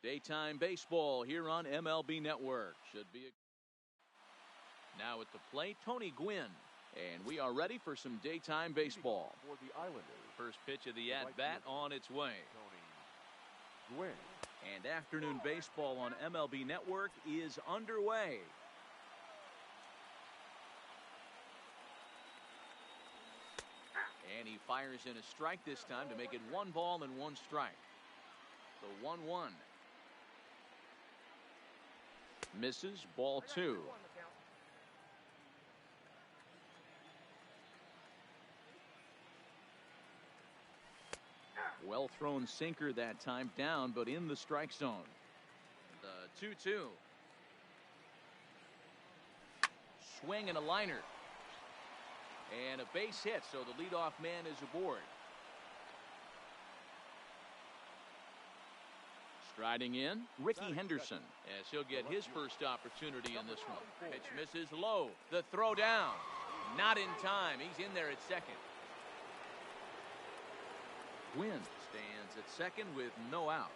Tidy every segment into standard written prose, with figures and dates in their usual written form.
Daytime baseball here on MLB Network. Should be now at the plate, Tony Gwynn. And we are ready for some daytime baseball. For the Islanders. First pitch of the at-bat on its way. Tony Gwynn. And afternoon baseball on MLB Network is underway. And he fires in a strike this time to make it 1 ball and 1 strike. The 1-1. Misses, ball 2. Well thrown sinker that time, down but in the strike zone. The 2-2. Swing and a liner. And a base hit, so the leadoff man is aboard. Striding in, Ricky Henderson, as he'll get his first opportunity in this one. Pitch misses low. The throw down. Not in time. He's in there at second. Gwynn stands at second with no outs.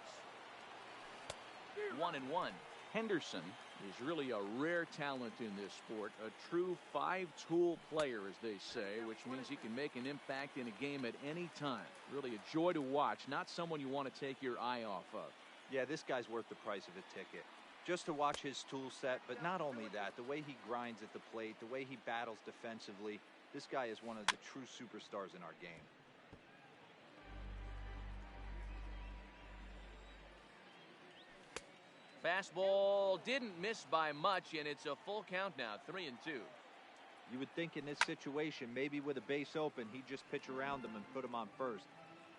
1-1. Henderson is really a rare talent in this sport, a true 5-tool player, as they say, which means he can make an impact in a game at any time. Really a joy to watch, not someone you want to take your eye off of. Yeah, this guy's worth the price of a ticket. Just to watch his tool set, but not only that, the way he grinds at the plate, the way he battles defensively, this guy is one of the true superstars in our game. Fastball didn't miss by much, and it's a full count now, 3-2. You would think in this situation, maybe with a base open, he'd just pitch around him and put him on first.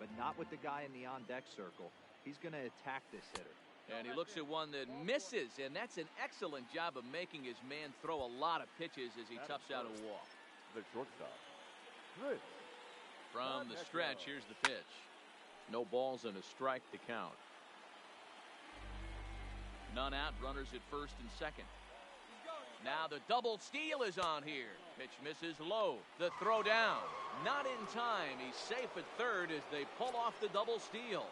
But not with the guy in the on-deck circle. He's going to attack this hitter. And he looks at one that misses, and that's an excellent job of making his man throw a lot of pitches as he toughs out a walk. The shortstop. Chris. From the stretch, here's the pitch. No balls and a strike to count. None out, runners at first and second. Now the double steal is on here. Pitch misses low. The throw down. Not in time. He's safe at third as they pull off the double steal.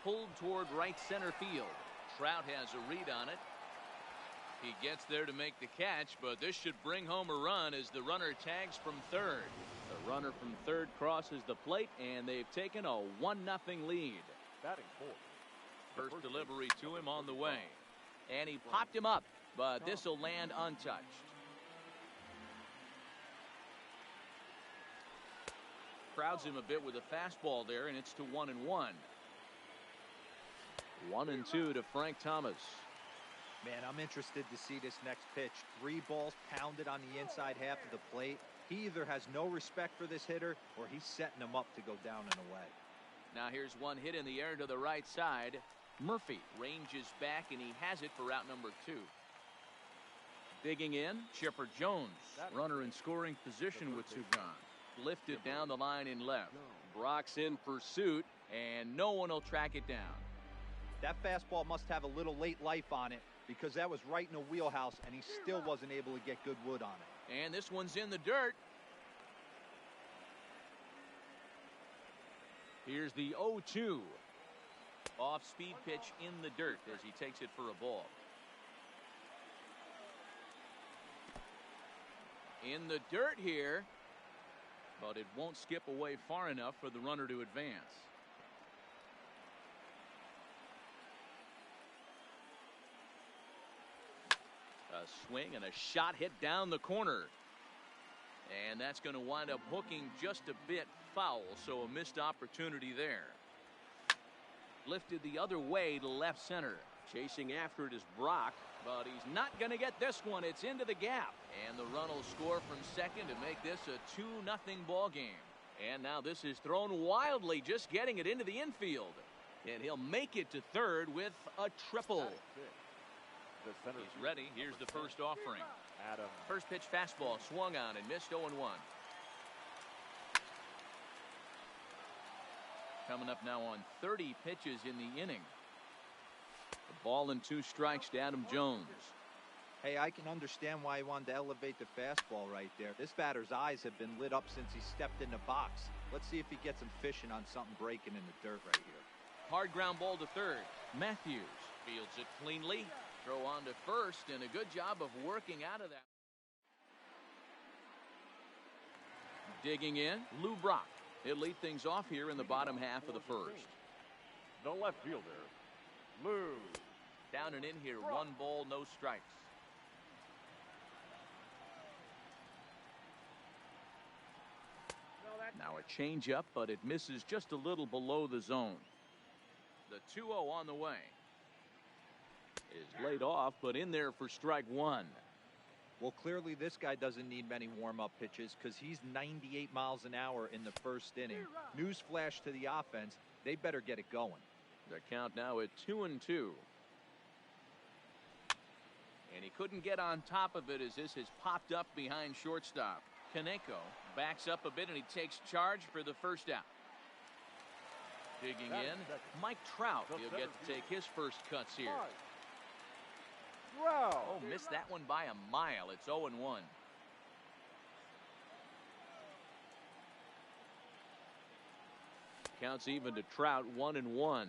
Pulled toward right center field. Trout has a read on it. He gets there to make the catch, but this should bring home a run as the runner tags from third. The runner from third crosses the plate, and they've taken a 1-0 lead. Batting fourth. First delivery to him on the way. And he popped him up, but this will land untouched. Crowds him a bit with a fastball there, and it's to 1-1. 1-2 to Frank Thomas. Man, I'm interested to see this next pitch. 3 balls pounded on the inside half of the plate. He either has no respect for this hitter, or he's setting him up to go down and away. Now here's one hit in the air to the right side. Murphy ranges back, and he has it for out number 2. Digging in, Chipper Jones. Runner in scoring position with 2 gone. Lifted down the line in left. Brock's in pursuit, and no one will track it down. That fastball must have a little late life on it, because that was right in the wheelhouse, and he still wasn't able to get good wood on it. And this one's in the dirt. Here's the 0-2. Off-speed pitch in the dirt as he takes it for a ball. In the dirt here, but it won't skip away far enough for the runner to advance. A swing and a shot hit down the corner. And that's going to wind up hooking just a bit foul, so a missed opportunity there. Lifted the other way to left center. Chasing after it is Brock, but he's not going to get this one. It's into the gap. And the run will score from second to make this a 2-0 ball game. And now this is thrown wildly, just getting it into the infield. And he'll make it to third with a triple. He's ready. Here's the first offering. First pitch fastball swung on and missed 0-1. Coming up now on 30 pitches in the inning. A ball and 2 strikes to Adam Jones. Hey, I can understand why he wanted to elevate the fastball right there. This batter's eyes have been lit up since he stepped in the box. Let's see if he gets him fishing on something breaking in the dirt right here. Hard ground ball to third. Matthews fields it cleanly. Throw on to first, and a good job of working out of that. Digging in, Lou Brock. He'll lead things off here in the bottom half of the first. The left fielder, Lou. Down and in here, 1 ball, no strikes. Now a changeup, but it misses just a little below the zone. The 2-0 on the way. Is laid off, but in there for strike 1. Well, clearly this guy doesn't need many warm-up pitches because he's 98 miles an hour in the first inning. Newsflash to the offense, they better get it going. The count now at 2-2. And he couldn't get on top of it as this has popped up behind shortstop. Kaneko backs up a bit and he takes charge for the first out. Digging in, Mike Trout. He'll get to take his first cuts here. Oh, missed that one by a mile. It's 0-1. Counts even to Trout, 1-1.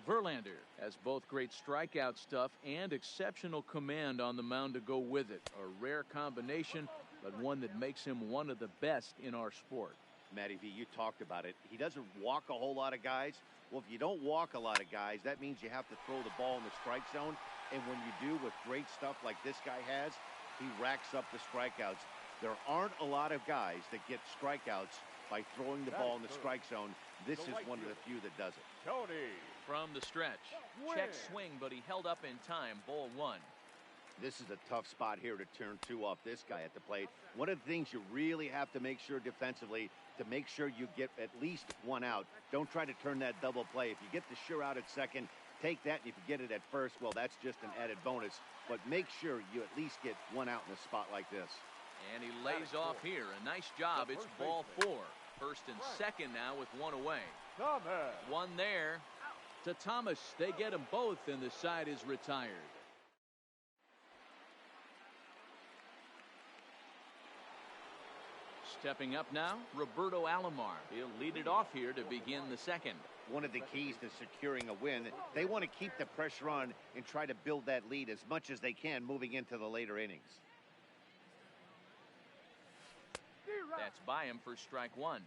Verlander has both great strikeout stuff and exceptional command on the mound to go with it. A rare combination, but one that makes him one of the best in our sport. Matty V, you talked about it. He doesn't walk a whole lot of guys. Well, if you don't walk a lot of guys, that means you have to throw the ball in the strike zone. And when you do with great stuff like this guy has, he racks up the strikeouts. There aren't a lot of guys that get strikeouts by throwing the ball in the strike zone. This is one of the few that does it. Tony. From the stretch. Check swing, but he held up in time. Ball 1. This is a tough spot here to turn 2 off this guy at the plate. One of the things you really have to make sure defensively to make sure you get at least 1 out. Don't try to turn that double play. If you get the sure out at second, take that, and if you get it at first, well, that's just an added bonus. But make sure you at least get 1 out in a spot like this. And he lays off here. A nice job. It's ball 4. First and second now with 1 away. Thomas. 1 there to Thomas. They get them both, and the side is retired. Stepping up now, Roberto Alomar. He'll lead it off here to begin the second. One of the keys to securing a win, they want to keep the pressure on and try to build that lead as much as they can moving into the later innings. That's by him for strike 1.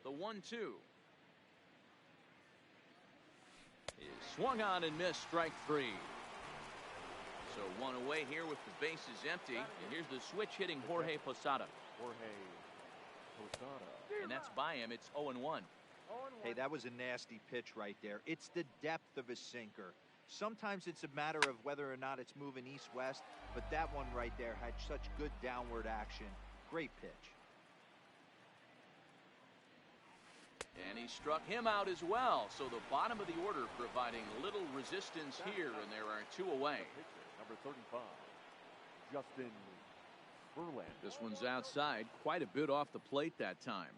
The 1-2 is swung on and missed. Strike 3. So 1 away here with the bases empty. And here's the switch hitting Jorge Posada. And that's by him. It's 0-1. Hey, that was a nasty pitch right there. It's the depth of a sinker. Sometimes it's a matter of whether or not it's moving east-west, but that one right there had such good downward action. Great pitch. And he struck him out as well. So the bottom of the order providing little resistance here, and there are 2 away. Number 35, Justin Verlander. This one's outside, quite a bit off the plate that time.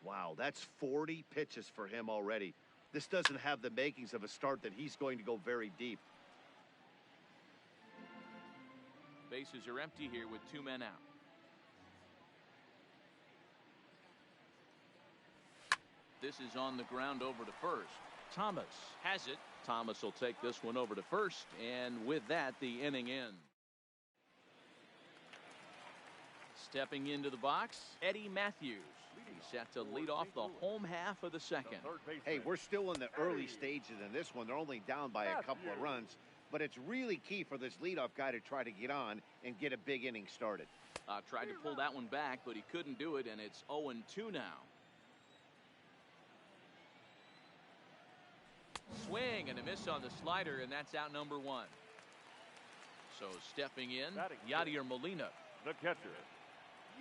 Wow, that's 40 pitches for him already. This doesn't have the makings of a start that he's going to go very deep. Bases are empty here with 2 men out. This is on the ground over to first. Thomas has it. Thomas will take this one over to first, and with that, the inning ends. Stepping into the box, Eddie Matthews. He's set to lead off the home half of the second. Hey, we're still in the early stages in this one. They're only down by a couple of runs, but it's really key for this leadoff guy to try to get on and get a big inning started. Tried to pull that one back, but he couldn't do it, and it's 0-2 now. Swing and a miss on the slider, and that's out number 1. So stepping in, Yadier Molina. The catcher,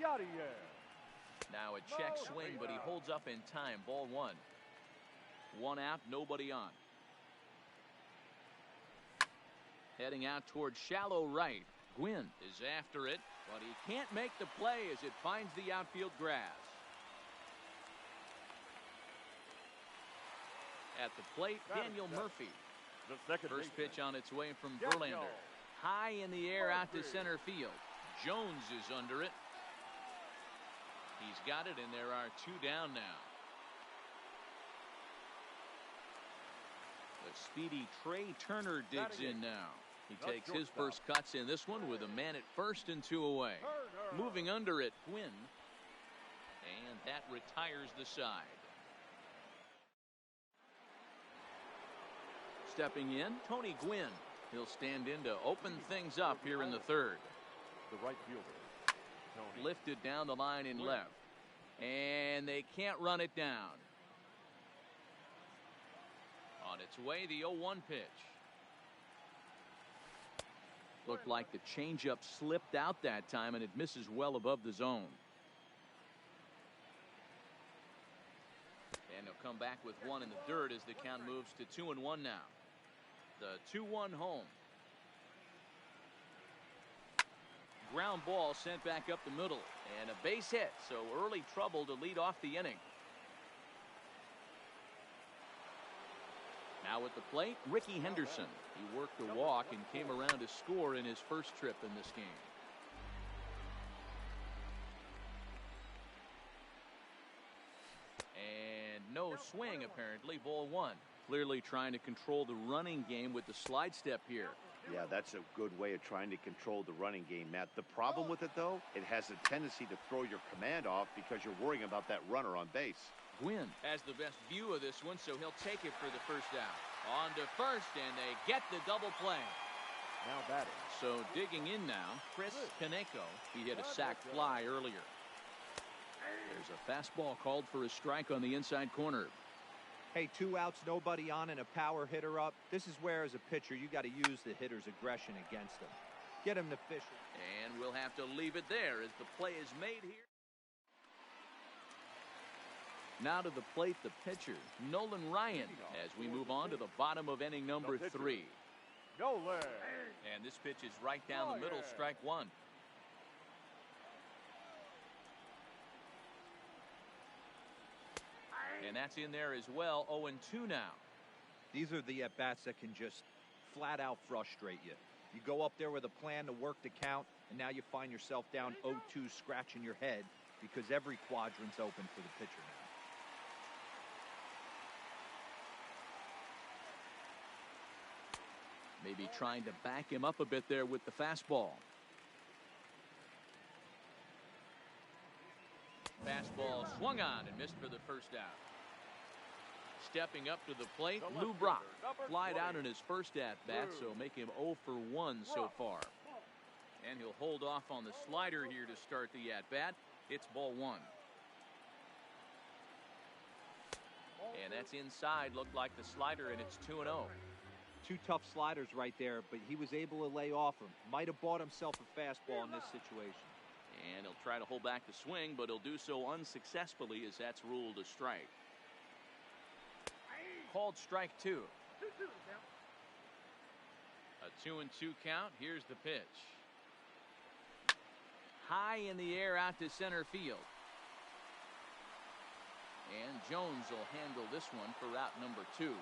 Yadier. Now a check swing, but he holds up in time. Ball 1. 1 out, nobody on. Heading out towards shallow right. Gwynn is after it, but he can't make the play as it finds the outfield grass. At the plate, Daniel Murphy. The second First baseman, pitch on its way from Daniel Verlander. High in the air out to KIRBY. center field. Jones is under it. He's got it, and there are 2 down now. The speedy Trey Turner digs in now. He The takes his shortstop. first cuts in this one with a man at first and 2 away. Turner. Moving under it, Gwynn. And that retires the side. Stepping in, Tony Gwynn. He'll stand in to open things up here in the third. The right fielder, Tony. Lifted down the line in left. And they can't run it down. On its way, the 0-1 pitch. Looked like the changeup slipped out that time, and it misses well above the zone. And he'll come back with 1 in the dirt as the count moves to 2-1 now. The 2-1 home. Ground ball sent back up the middle, and a base hit, so early trouble to lead off the inning. Now at the plate, Ricky Henderson. He worked a walk and came around to score in his first trip in this game. And no swing, apparently. Ball 1. Clearly trying to control the running game with the slide step here. Yeah, that's a good way of trying to control the running game, Matt. The problem with it, though, it has a tendency to throw your command off because you're worrying about that runner on base. Gwynn has the best view of this one, so he'll take it for the first out. On to first, and they get the double play. Now batting. So digging in now, Chris Kaneko. He hit a sac fly earlier. There's a fastball called for a strike on the inside corner. Hey, 2 outs, nobody on, and a power hitter up. This is where, as a pitcher, you got to use the hitter's aggression against him. Get him to fish it. And we'll have to leave it there as the play is made here. Now to the plate, the pitcher, Nolan Ryan, as we move on to the bottom of inning number 3. Nolan. And this pitch is right down the middle, strike 1. And that's in there as well, 0-2 now. These are the at-bats that can just flat out frustrate you. You go up there with a plan to work the count, and now you find yourself down 0-2 scratching your head because every quadrant's open for the pitcher now. Maybe trying to back him up a bit there with the fastball. Fastball swung on and missed for the first out. Stepping up to the plate, Lou Brock. Flied out in his first at-bat, so make him 0 for 1 so far. And he'll hold off on the slider here to start the at-bat. It's ball 1. And that's inside. Looked like the slider, and it's 2-0. 2 tough sliders right there, but he was able to lay off him. Might have bought himself a fastball in this situation. And he'll try to hold back the swing, but he'll do so unsuccessfully as that's ruled a strike. Called strike 2. A 2-2 count. Here's the pitch. High in the air out to center field. And Jones will handle this one for out number 2.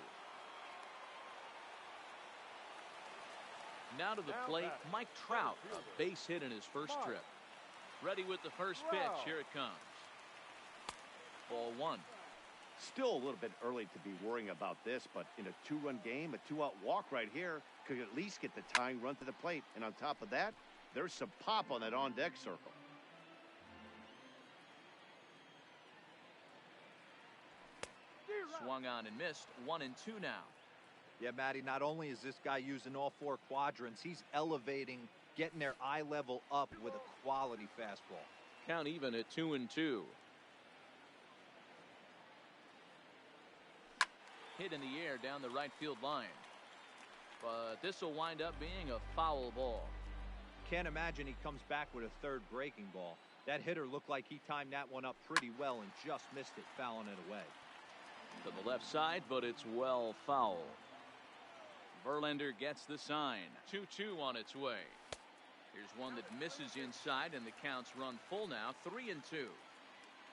Now to the plate, Mike Trout. A base hit in his first trip. Ready with the first pitch. Here it comes. Ball 1. Still a little bit early to be worrying about this, but in a 2-run game, a 2-out walk right here could at least get the tying run to the plate. And on top of that, there's some pop on that on-deck circle. Swung on and missed. 1-2 now. Yeah, Matty, not only is this guy using all 4 quadrants, he's elevating, getting their eye level up with a quality fastball. Count even at 2-2. Hit in the air down the right field line. But this will wind up being a foul ball. Can't imagine he comes back with a third breaking ball. That hitter looked like he timed that one up pretty well and just missed it, fouling it away. To the left side, but it's well foul. Verlander gets the sign. 2-2 on its way. Here's one that misses inside, and the counts run full now. 3-2.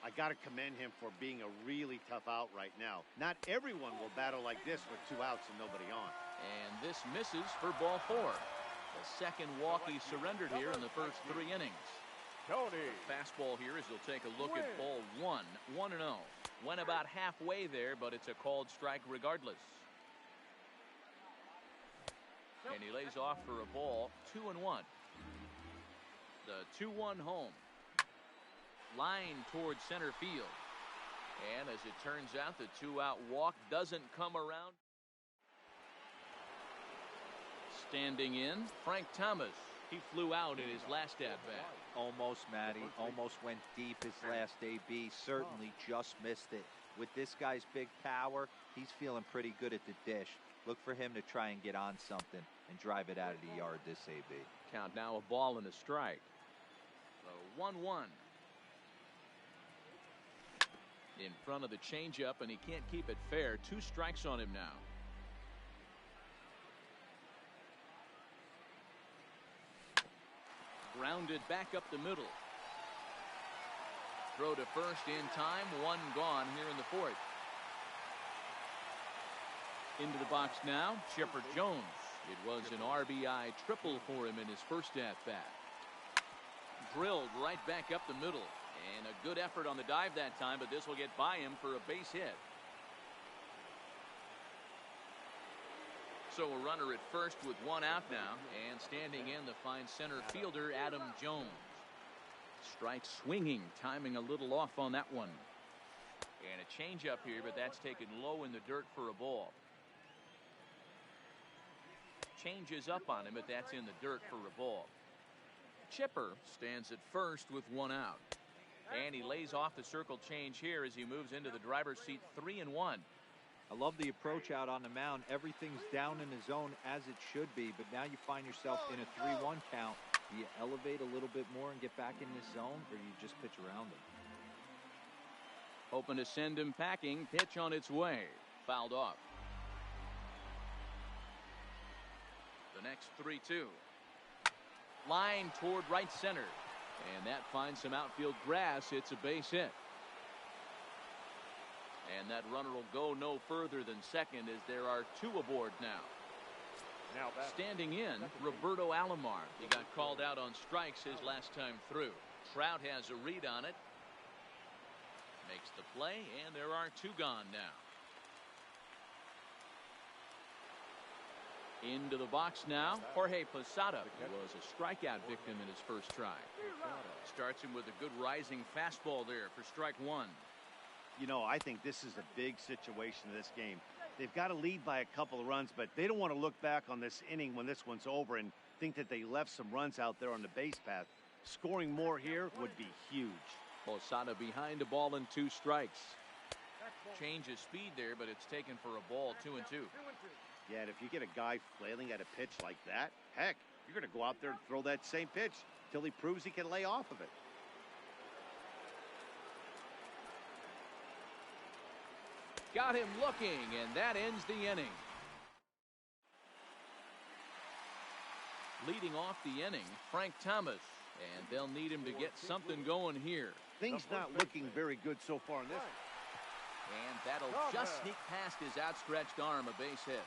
I got to commend him for being a really tough out right now. Not everyone will battle like this with 2 outs and nobody on. And this misses for ball 4. The second walk he surrendered here in the first 3 innings. Tony. The fastball here as he'll take a look at ball 1. 1-0. Went about halfway there, but it's a called strike regardless. And he lays off for a ball. 2-1. The 2-1 home. Line towards center field. And as it turns out, the 2-out walk doesn't come around. Standing in, Frank Thomas. He flew out in his last at-bat. Almost, Matty. Almost went deep his last AB. Certainly just missed it. With this guy's big power, he's feeling pretty good at the dish. Look for him to try and get on something and drive it out of the yard this AB. Count now a ball and a strike. So 1-1. In front of the changeup, and he can't keep it fair. 2 strikes on him now. Grounded back up the middle. Throw to first in time. 1 gone here in the 4th. Into the box now, Chipper Jones. It was an RBI triple for him in his first at-bat. Drilled right back up the middle. And a good effort on the dive that time, but this will get by him for a base hit. So a runner at first with 1 out now, and standing in the fine center fielder Adam Jones. Strike swinging, timing a little off on that one. And a changeup here, but that's taken low in the dirt for a ball. Changes up on him, but that's in the dirt for a ball. Chipper stands at first with 1 out. And he lays off the circle change here as he moves into the driver's seat. 3-1. I love the approach out on the mound. Everything's down in the zone as it should be, but now you find yourself in a 3-1 count. Do you elevate a little bit more and get back in this zone, or you just pitch around him? Hoping to send him packing. Pitch on its way. Fouled off. The next 3-2. Line toward right center. And that finds some outfield grass. It's a base hit. And that runner will go no further than second as there are 2 aboard now. Standing in, Roberto Alomar. He got called out on strikes his last time through. Trout has a read on it. Makes the play, and there are 2 gone now. Into the box now, Jorge Posada. He was a strikeout victim in his first try. Starts him with a good rising fastball there for strike 1. You know, I think this is a big situation in this game. They've got to lead by a couple of runs, but they don't want to look back on this inning when this one's over and think that they left some runs out there on the base path. Scoring more here would be huge. Posada behind a ball and 2 strikes. Changes speed there, but it's taken for a ball. 2-2. Yeah, and if you get a guy flailing at a pitch like that, heck, you're going to go out there and throw that same pitch till he proves he can lay off of it. Got him looking, and that ends the inning. Leading off the inning, Frank Thomas, and they'll need him to get something going here. Things not looking very good so far in this. And that'll just sneak past his outstretched arm, a base hit.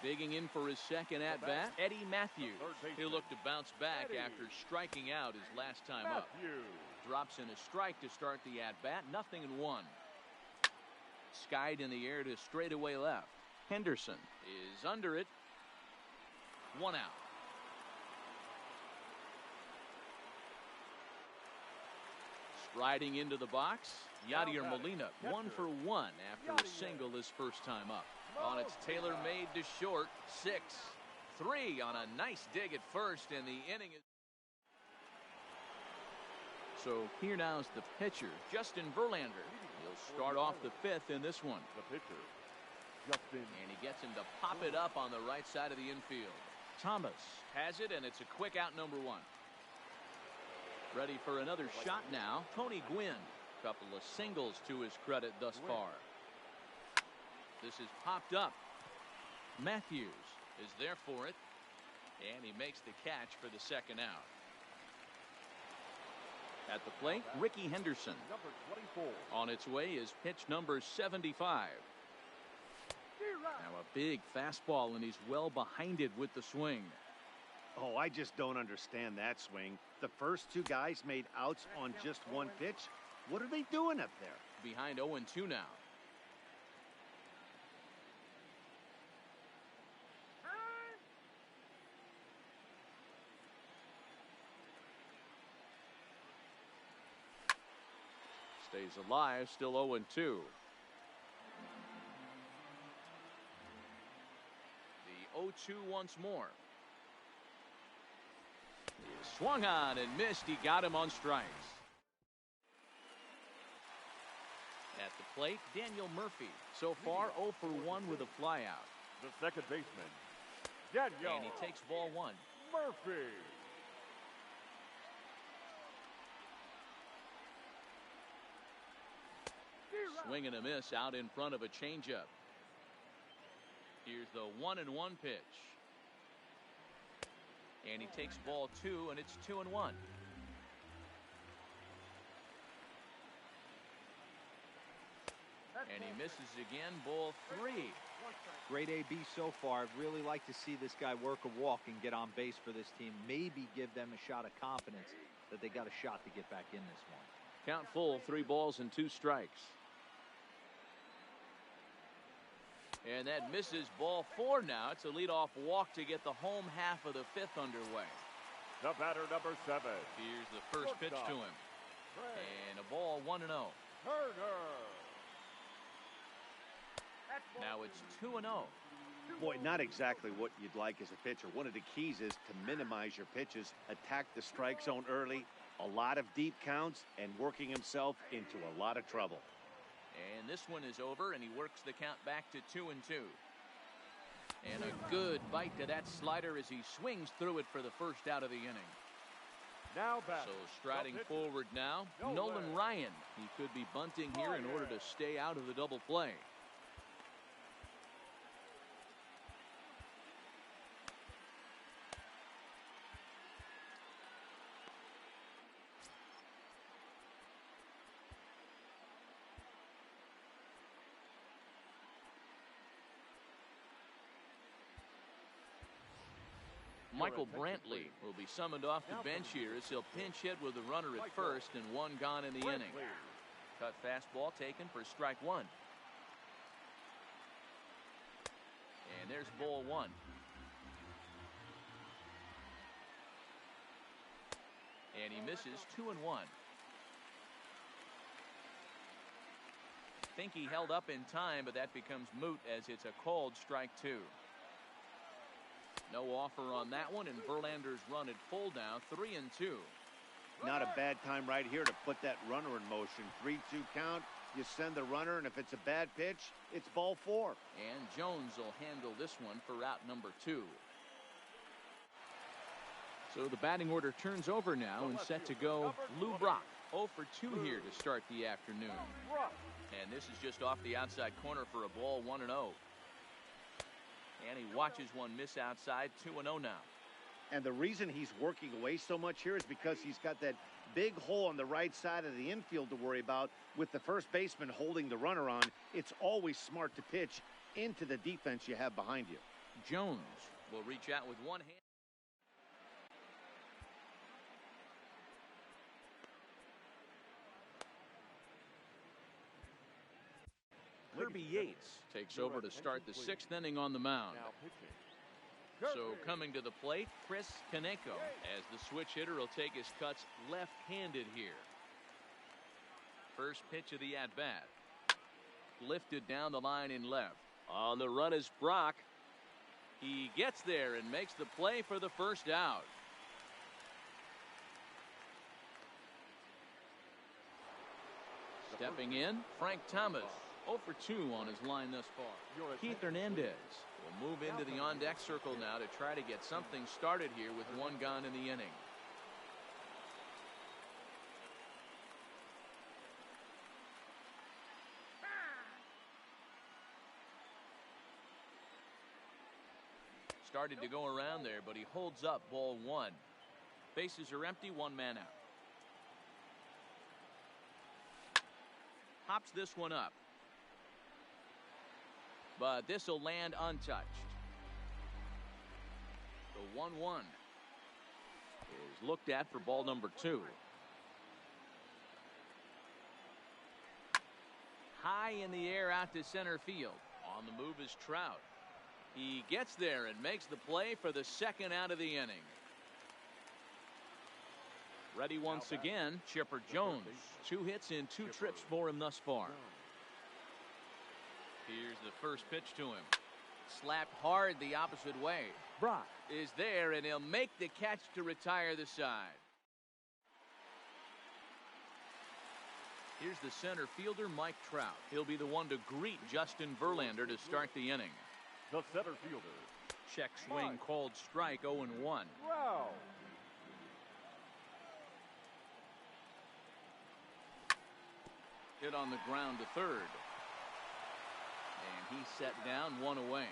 Digging in for his second at-bat, Eddie Matthews. He'll look to bounce back after striking out his last time up. Drops in a strike to start the at-bat. 0-1. Skied in the air to straightaway left. Henderson is under it. 1 out. Striding into the box, Yadier Molina. 1 for 1 after a single his first time up. On its tailor-made to short. 6-3 on a nice dig at first, and the inning is. So here now is the pitcher, Justin Verlander. He'll start off the 5th in this one. The pitcher, Justin. And he gets him to pop it up on the right side of the infield. Thomas has it, and it's a quick out, number 1. Ready for another shot now, Tony Gwynn. Couple of singles to his credit thus far. This is popped up. Matthews is there for it, and he makes the catch for the second out. At the plate, Ricky Henderson. Number 24. On its way is pitch number 75. Now a big fastball, and he's well behind it with the swing. Oh, I just don't understand that swing. The first two guys made outs on just one pitch. What are they doing up there? Behind 0-2 now. Stays alive, still 0-2. The 0-2 once more. He swung on and missed. He got him on strikes. At the plate, Daniel Murphy. So far, 0 for 1 with a flyout. The second baseman, Daniel. And he takes ball 1. Murphy. Swing and a miss out in front of a changeup. Here's the 1-1 pitch. And he takes ball 2, and it's 2-1. And he misses again, ball 3. Great AB so far. I'd really like to see this guy work a walk and get on base for this team. Maybe give them a shot of confidence that they got a shot to get back in this one. Count full, 3 balls and 2 strikes. And that misses, ball 4 now. It's a leadoff walk to get the home half of the 5th underway. The batter, number 7. Here's the first pitch to him. And a ball, 1-0. Turner. Now it's 2-0. Boy, not exactly what you'd like as a pitcher. One of the keys is to minimize your pitches, attack the strike zone early, a lot of deep counts, and working himself into a lot of trouble. And this one is over, and he works the count back to 2-2. And a good bite to that slider as he swings through it for the first out of the inning. Now back. So striding forward now, Nolan Ryan. He could be bunting here in order to stay out of the double play. Michael Brantley will be summoned off the bench here as he'll pinch hit with the runner at first and 1 gone in the inning. Cut fastball taken for strike 1. And there's ball 1. And he misses 2-1. Think he held up in time, but that becomes moot as it's a called strike 2. No offer on that one, and Verlander's run at full now, 3-2. Not a bad time right here to put that runner in motion. 3-2 count. You send the runner, and if it's a bad pitch, it's ball 4. And Jones will handle this one for route number 2. So the batting order turns over now and set to go Lou Brock. 0 for 2 here to start the afternoon. And this is just off the outside corner for a ball, 1-0. And he watches one miss outside, 2-0 now. And the reason he's working away so much here is because he's got that big hole on the right side of the infield to worry about. With the first baseman holding the runner on, it's always smart to pitch into the defense you have behind you. Jones will reach out with one hand. Kirby Yates takes over to start the 6th inning on the mound. So coming to the plate, Chris Kaneko, as the switch hitter will take his cuts left-handed here. First pitch of the at-bat. Lifted down the line in left. On the run is Brock. He gets there and makes the play for the first out. Stepping in, Frank Thomas. 0 for 2 on his line thus far. Keith Hernandez will move into the on-deck circle now to try to get something started here with 1 gone in the inning. Started to go around there, but he holds up ball 1. Bases are empty, 1 man out. Hops this one up. but this will land untouched. The 1-1 is looked at for ball number 2. High in the air out to center field. On the move is Trout. He gets there and makes the play for the second out of the inning. Ready once again, Chipper Jones. 2 hits in 2 trips for him thus far. Here's the first pitch to him. Slapped hard the opposite way. Brock is there, and he'll make the catch to retire the side. Here's the center fielder, Mike Trout. He'll be the one to greet Justin Verlander to start the inning. the center fielder. Check swing called strike, 0-1. Wow. Hit on the ground to third. And he's set down, 1 away.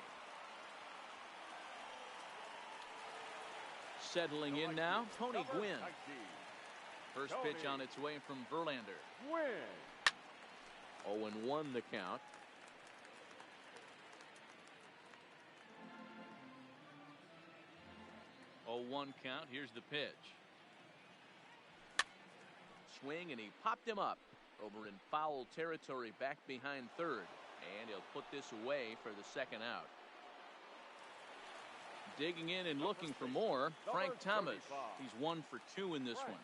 Settling in now, Tony Gwynn. First pitch on its way from Verlander. Win. 0-1 the count. Oh, 1 count. Here's the pitch. Swing, and he popped him up over in foul territory back behind third. And he'll put this away for the second out. Digging in and looking for more, Frank Thomas. He's 1 for 2 in this one.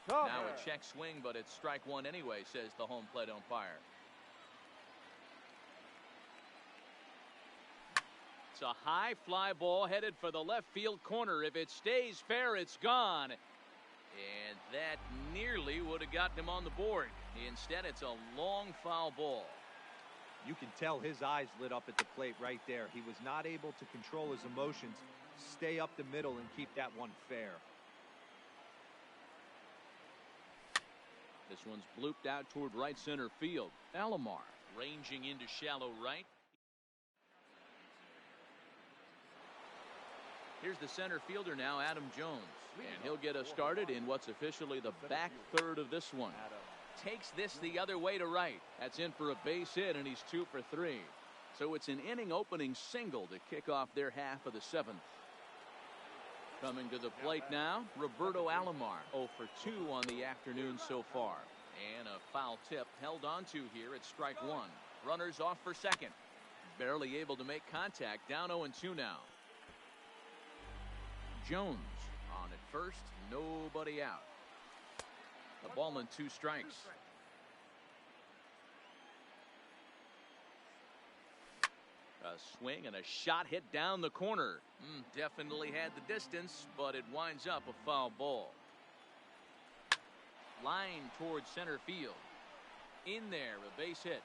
Now a check swing, but it's strike 1 anyway, says the home plate umpire. It's a high fly ball headed for the left field corner. If it stays fair, it's gone. And that nearly would have gotten him on the board. Instead, it's a long foul ball. You can tell his eyes lit up at the plate right there. He was not able to control his emotions, stay up the middle, and keep that one fair. This one's blooped out toward right center field. Alomar ranging into shallow right. Here's the center fielder now, Adam Jones. And he'll get us started in what's officially the back third of this one. Takes this the other way to right. That's in for a base hit, and he's 2 for 3. So it's an inning opening single to kick off their half of the 7th. Coming to the plate now, Roberto Alomar, 0 for 2 on the afternoon so far. And a foul tip held on to here at strike 1. Runners off for second. Barely able to make contact, down 0-2 now. Jones on at first, nobody out. A ball and 2 strikes. A swing and a shot hit down the corner. Definitely had the distance, but it winds up a foul ball. Line towards center field. In there, a base hit.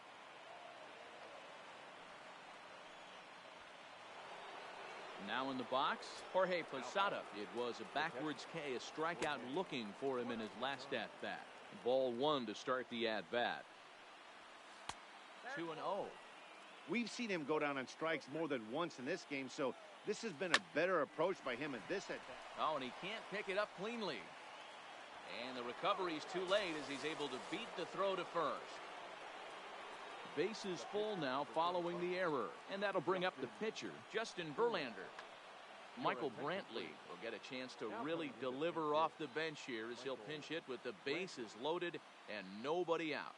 Now in the box, Jorge Posada. It was a backwards K, a strikeout looking for him in his last at-bat. Ball 1 to start the at-bat. 2-0. We've seen him go down on strikes more than once in this game, so this has been a better approach by him at this at-bat. Oh, and he can't pick it up cleanly. And the recovery's too late as he's able to beat the throw to first. Bases full now following the error, and that'll bring up the pitcher, Justin Verlander. Michael Brantley will get a chance to really deliver off the bench here as he'll pinch hit with the bases loaded and nobody out.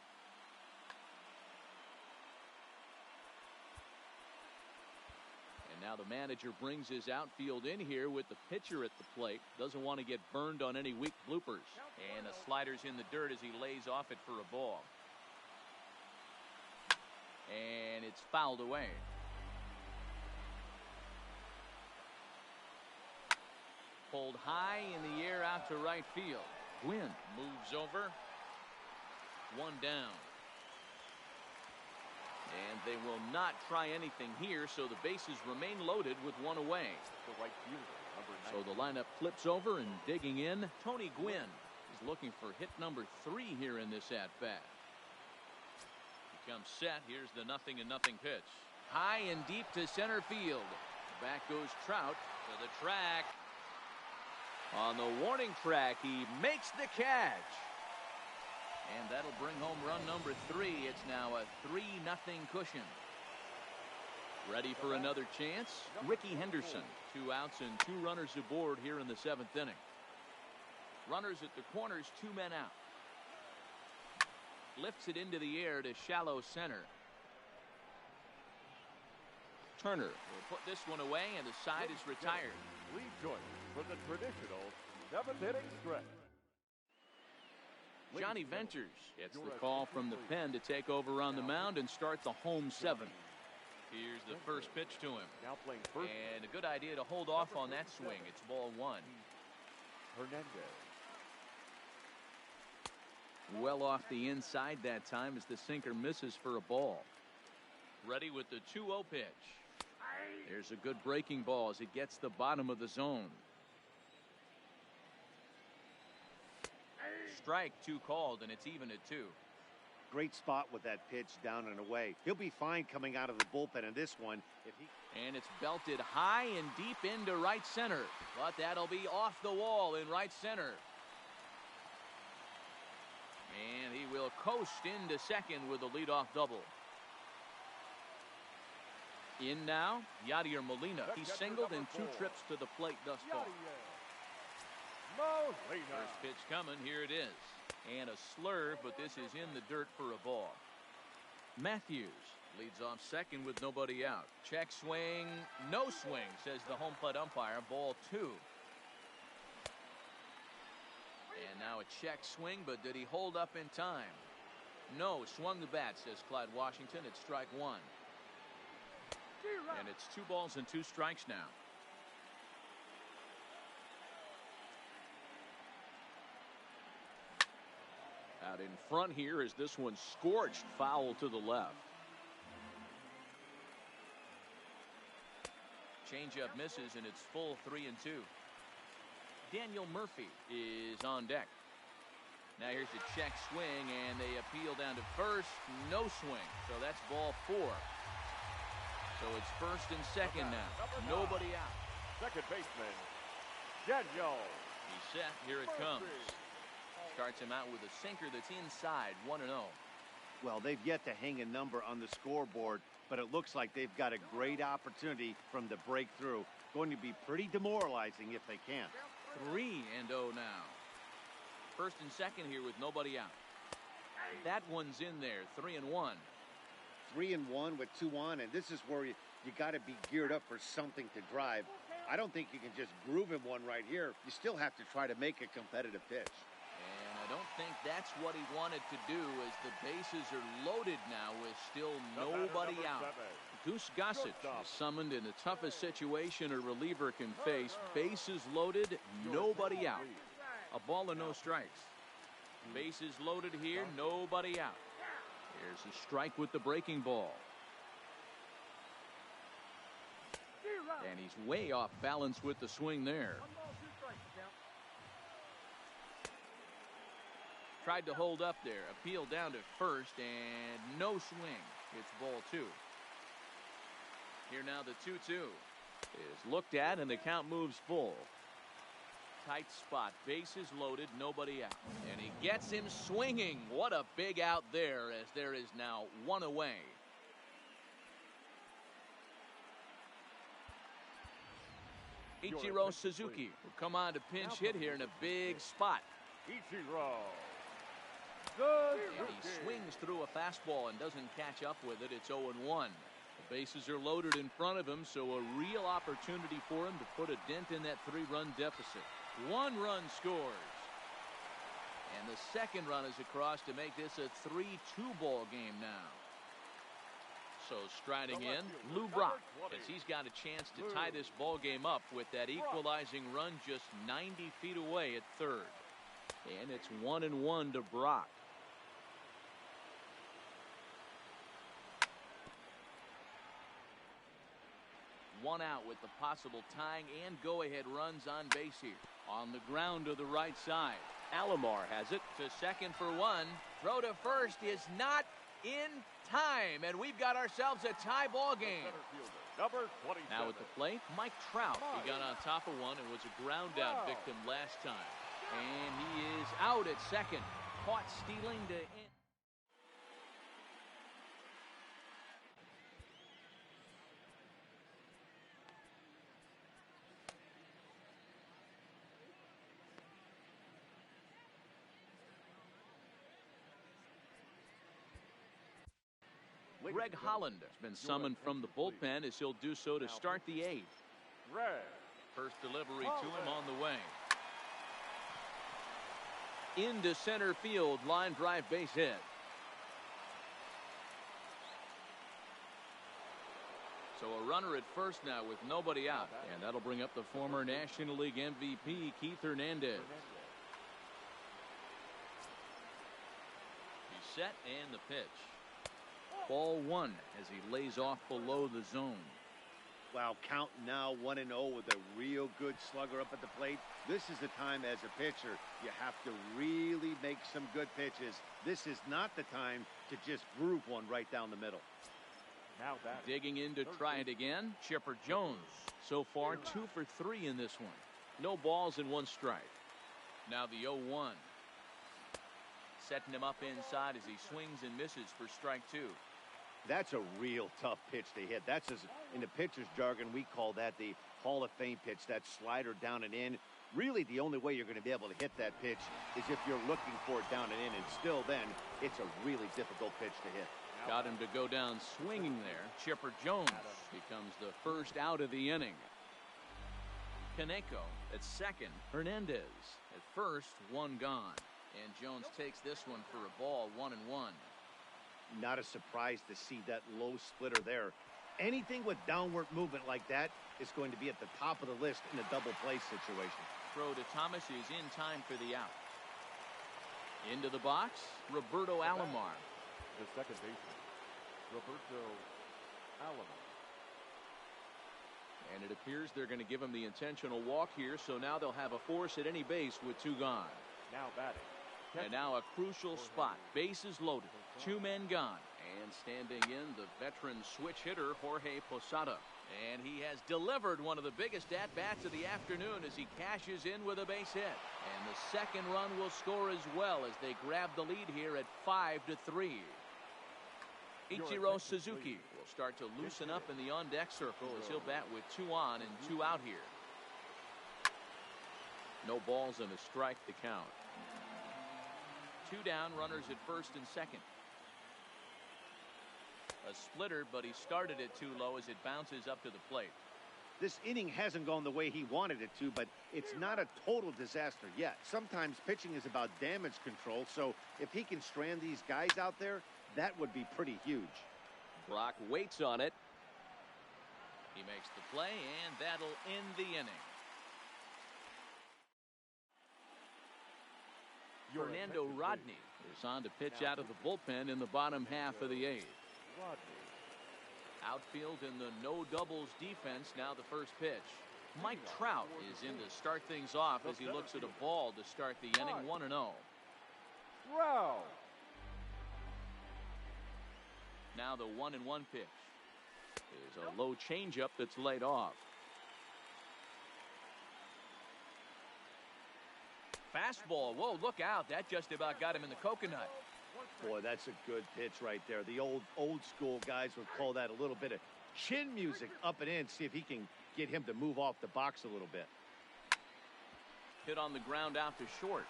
And now the manager brings his outfield in here with the pitcher at the plate. Doesn't want to get burned on any weak bloopers. And the slider's in the dirt as he lays off it for a ball. And it's fouled away. Pulled high in the air out to right field. Gwynn moves over. 1 down. And they will not try anything here, so the bases remain loaded with 1 away. The right fielder, So the lineup flips over, and digging in, Tony Gwynn is looking for hit number 3 here in this at-bat. Comes set. Here's the 0-0 pitch. High and deep to center field. Back goes Trout to the track. On the warning track, he makes the catch. And that'll bring home run number 3. It's now a 3-0 cushion. Ready for another chance? Ricky Henderson. 2 outs and 2 runners aboard here in the 7th inning. Runners at the corners, 2 men out. Lifts it into the air to shallow center. Turner will put this one away, and the side is retired. Lead choice for the traditional 7th inning stretch. Johnny Venters gets the call from the pen to take over on the mound and start the home 7th. Here's the first pitch to him. Now playing first. And a good idea to hold off on that swing. It's ball 1. Hernandez. Well off the inside that time as the sinker misses for a ball. Ready with the 2-0 pitch. There's a good breaking ball as it gets the bottom of the zone. Strike 2 called, and it's even at 2. Great spot with that pitch down and away. He'll be fine coming out of the bullpen in this one. And it's belted high and deep into right center. But that'll be off the wall in right center. And he will coast into second with a leadoff double. In now, Yadier Molina. He singled in 2 trips to the plate thus far. First pitch coming. Here it is. And a slurve, but this is in the dirt for a ball. Matthews leads off second with nobody out. Check swing. No swing, says the home plate umpire. Ball 2. And now a check swing, but did he hold up in time? No, swung the bat, says Clyde Washington. It's strike 1. And it's 2 balls and 2 strikes now. Out in front here is this one scorched foul to the left. Changeup misses, and it's full 3-2. Daniel Murphy is on deck. Now here's a check swing, and they appeal down to first. No swing, so that's ball 4. So it's first and second now. Nobody out. Second baseman, Daniel. He's set. Here it comes. Starts him out with a sinker that's inside, 1-0. Well, they've yet to hang a number on the scoreboard, but it looks like they've got a great opportunity from the breakthrough. Going to be pretty demoralizing if they can. 3-0 now. First and second here with nobody out. That one's in there, 3-1. 3-1 with 2 on, and this is where you got to be geared up for something to drive. I don't think you can just groove him one right here. You still have to try to make a competitive pitch. And I don't think that's what he wanted to do, as the bases are loaded now with still nobody out. Goose Gossett is summoned in the toughest situation a reliever can face. Bases loaded, nobody out. A ball and no strikes. Bases loaded here, nobody out. Here's a strike with the breaking ball. And he's way off balance with the swing there. Tried to hold up there. Appeal down to first, and no swing. It's ball 2. Here now the 2-2 is looked at, and the count moves full. Tight spot, bases loaded, nobody out. And he gets him swinging. What a big out there, as there is now 1 away. Ichiro Suzuki will come on to pinch hit here in a big spot. Ichiro. And he swings through a fastball and doesn't catch up with it. It's 0-1. The bases are loaded in front of him, so a real opportunity for him to put a dent in that 3-run deficit. 1 run scores. And the second run is across to make this a 3-2 ball game now. So striding in, Lou Brock, as he's got a chance to tie this ball game up with that equalizing run just 90 feet away at third. And it's 1-1 to Brock. One out with the possible tying and go-ahead runs on base here. On the ground to the right side. Alomar has it to second for 1. Throw to first is not in time, and we've got ourselves a tie ball game. Number 27. Now at the plate, Mike Trout. He got on top of one and was a ground out victim last time. And he is out at second. Caught stealing to end. Greg Holland has been summoned from the bullpen as he'll do so to start the 8th. First delivery to him on the way. Into center field, line drive base hit. So a runner at first now with nobody out. And that'll bring up the former National League MVP, Keith Hernandez. He's set and the pitch. Ball 1 as he lays off below the zone. Wow, count now 1-0 with a real good slugger up at the plate. This is the time as a pitcher you have to really make some good pitches. This is not the time to just groove one right down the middle. Now that digging in to try it again, Chipper Jones. So far 2 for 3 in this one. No balls and 1 strike. Now the 0-1. Setting him up inside as he swings and misses for strike 2. That's a real tough pitch to hit. That's, in the pitcher's jargon, we call that the Hall of Fame pitch, that slider down and in. Really, the only way you're going to be able to hit that pitch is if you're looking for it down and in, and still then, it's a really difficult pitch to hit. Got him to go down swinging there. Chipper Jones becomes the first out of the inning. Kaneko at second. Hernandez at first, 1 gone. And Jones takes this one for a ball, 1-1. Not a surprise to see that low splitter there. Anything with downward movement like that is going to be at the top of the list in a double play situation. Throw to Thomas is in time for the out. Into the box, Roberto Alomar. the second baseman, Roberto Alomar. And it appears they're going to give him the intentional walk here, so now they'll have a force at any base with 2 gone. Now batting. And now a crucial spot. Bases loaded. 2 men gone. And standing in, the veteran switch hitter, Jorge Posada. And he has delivered one of the biggest at-bats of the afternoon as he cashes in with a base hit. And the second run will score as well as they grab the lead here at 5-3. Ichiro Suzuki will start to loosen up in the on-deck circle as he'll bat with 2 on and 2 out here. No balls and a strike to count. 2 down, runners at first and second. A splitter, but he started it too low as it bounces up to the plate. This inning hasn't gone the way he wanted it to, but it's not a total disaster yet. Sometimes pitching is about damage control, so if he can strand these guys out there, that would be pretty huge. Brock waits on it. He makes the play, and that'll end the inning. Fernando Rodney is on to pitch out of the bullpen in the bottom half of the 8th. Outfield in the no doubles defense. Now the first pitch. Mike Trout is in to start things off as he looks at a ball to start the inning. 1-0. Wow. Now the 1-1 pitch is a low changeup that's laid off. Fastball. Whoa, look out. That just about got him in the coconut. Boy, that's a good pitch right there. The old school guys would call that a little bit of chin music up and in. See if he can get him to move off the box a little bit. Hit on the ground out to short.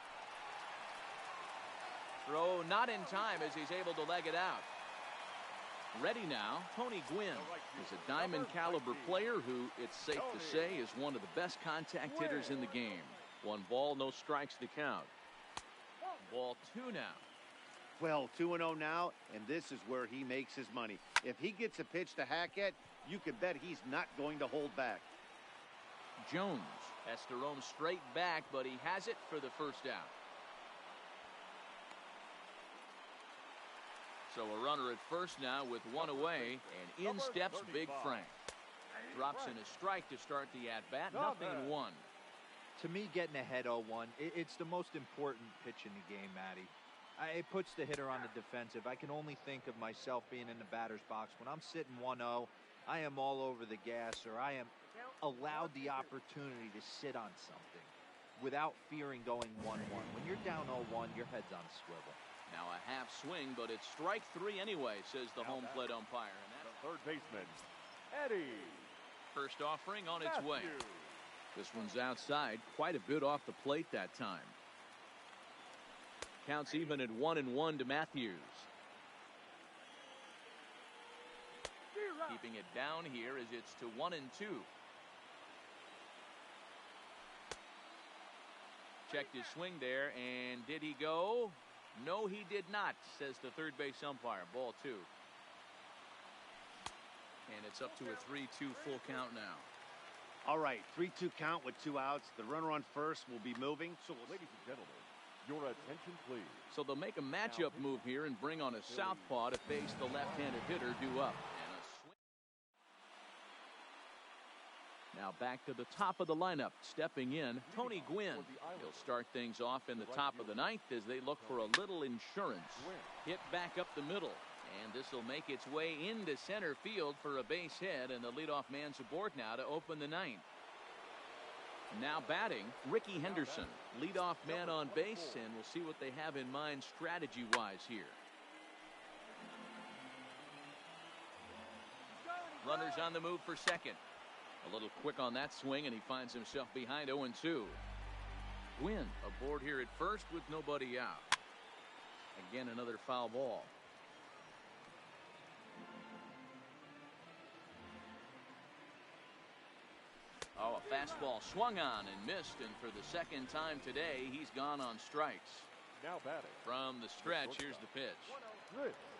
Throw not in time as he's able to leg it out. Ready now, Tony Gwynn is a diamond caliber player who, it's safe to say, is one of the best contact hitters in the game. 1 ball, no strikes to count. Ball 2 now. Well, 2-0 now, and this is where he makes his money. If he gets a pitch to hack at, you can bet he's not going to hold back. Jones has to roam straight back, but he has it for the first out. So a runner at first now with 1 away, and in steps Big Frank. Drops in a strike to start the at-bat, 0-1. To me, getting ahead 0-1, it's the most important pitch in the game, Matty. It puts the hitter on the defensive. I can only think of myself being in the batter's box. When I'm sitting 1-0, I am all over the gas, or I am allowed the opportunity to sit on something without fearing going 1-1. When you're down 0-1, your head's on a swivel. Now a half swing, but it's strike 3 anyway, says the home plate umpire. And that's the third baseman, Eddie. First offering on its way. This one's outside, quite a bit off the plate that time. Counts even at 1-1 to Matthews. Keeping it down here as it's to 1-2. Checked his swing there, and did he go? No, he did not, says the third base umpire. Ball 2. And it's up to a 3-2 full count now. All right, 3-2 count with 2 outs. The runner on first will be moving. So, ladies and gentlemen, your attention, please. So they'll make a matchup move here and bring on a southpaw to face the left-handed hitter due up. And a swing. Now back to the top of the lineup. Stepping in, Tony Gwynn. He'll start things off in the top of the ninth as they look for a little insurance. Hit back up the middle. And this will make its way into center field for a base hit, and the leadoff man's aboard now to open the ninth. Now batting, Ricky Henderson, leadoff man on base, and we'll see what they have in mind strategy-wise here. Runners on the move for second. A little quick on that swing, and he finds himself behind 0-2. Gwynn aboard here at first with nobody out. Again, another foul ball. Oh, a fastball swung on and missed, and for the second time today, he's gone on strikes. Now batting. From the stretch, here's the pitch.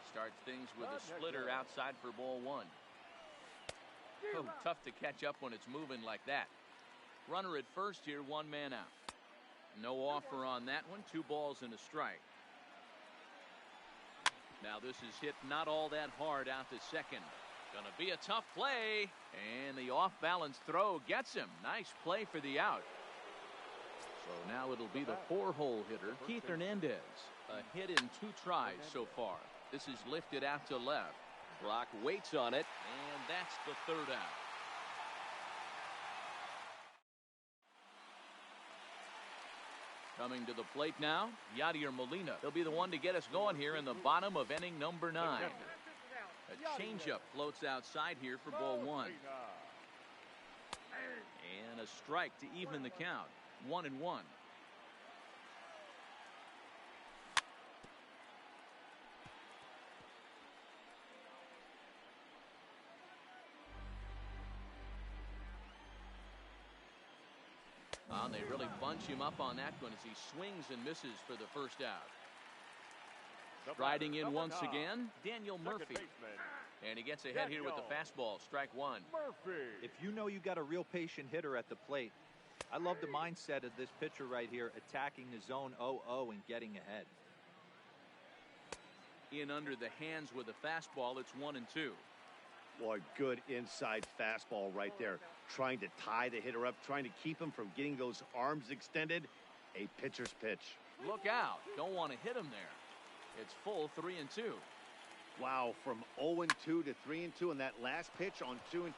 Starts things with a splitter outside for ball 1. Oh, tough to catch up when it's moving like that. Runner at first here, 1 man out. No offer on that one, 2 balls and a strike. Now this is hit not all that hard out to second. Gonna be a tough play, and the off-balance throw gets him. Nice play for the out. So now it'll be the 4-hole hitter, Keith Hernandez. A hit in 2 tries so far. This is lifted out to left. Brock waits on it, and that's the 3rd out. Coming to the plate now, Yadier Molina. He'll be the one to get us going here in the bottom of inning number 9. A changeup floats outside here for ball 1. And a strike to even the count. 1-1. And they really bunch him up on that one as he swings and misses for the first out. Riding in once again, Daniel Murphy. And he gets ahead here with the fastball, strike 1. If you know you got a real patient hitter at the plate, I love the mindset of this pitcher right here, attacking the zone 0-0 and getting ahead. In under the hands with a fastball, it's 1-2. Boy, good inside fastball right there. Trying to tie the hitter up, trying to keep him from getting those arms extended. A pitcher's pitch. Look out. Don't want to hit him there. It's full 3-2. Wow, from 0-2 to 3-2, and that last pitch on 2-2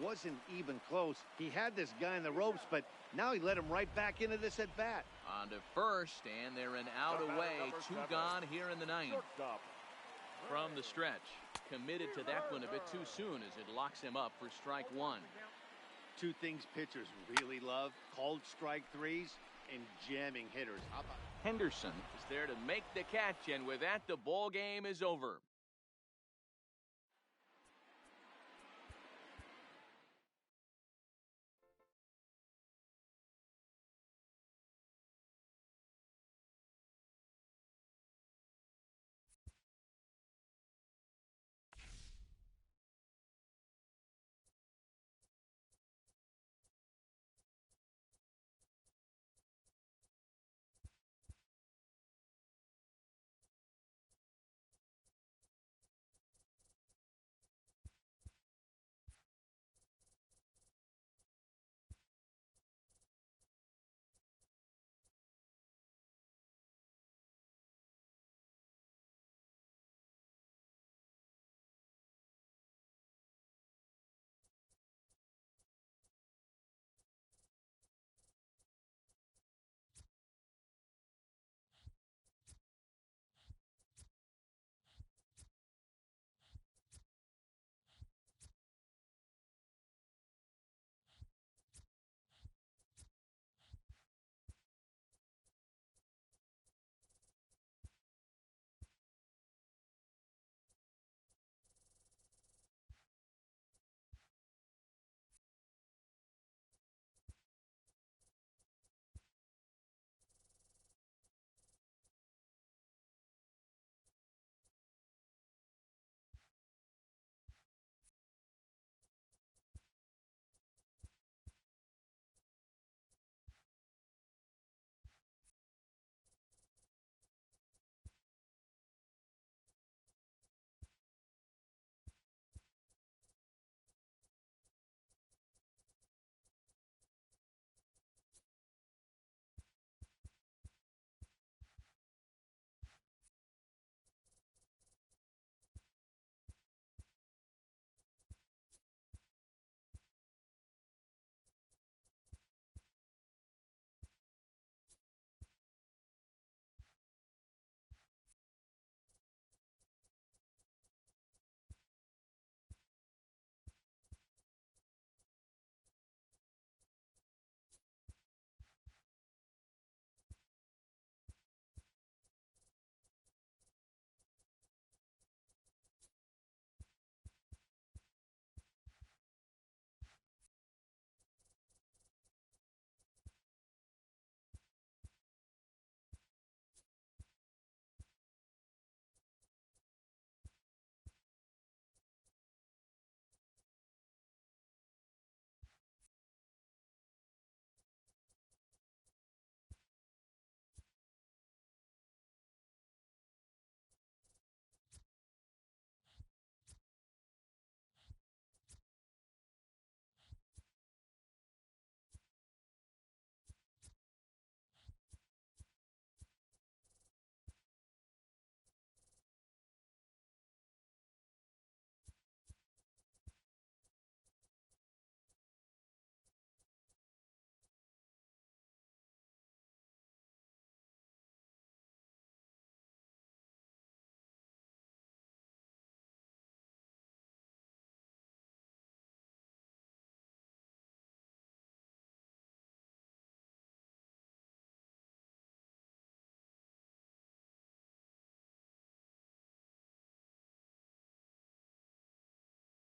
wasn't even close. He had this guy in the ropes, but now he let him right back into this at bat. On to first, and they're an out away. 2 gone here in the 9th. From the stretch. Committed to that one a bit too soon as it locks him up for strike 1. 2 things pitchers really love: called strike 3s and jamming hitters. How about Henderson is there to make the catch, and with that, the ball game is over.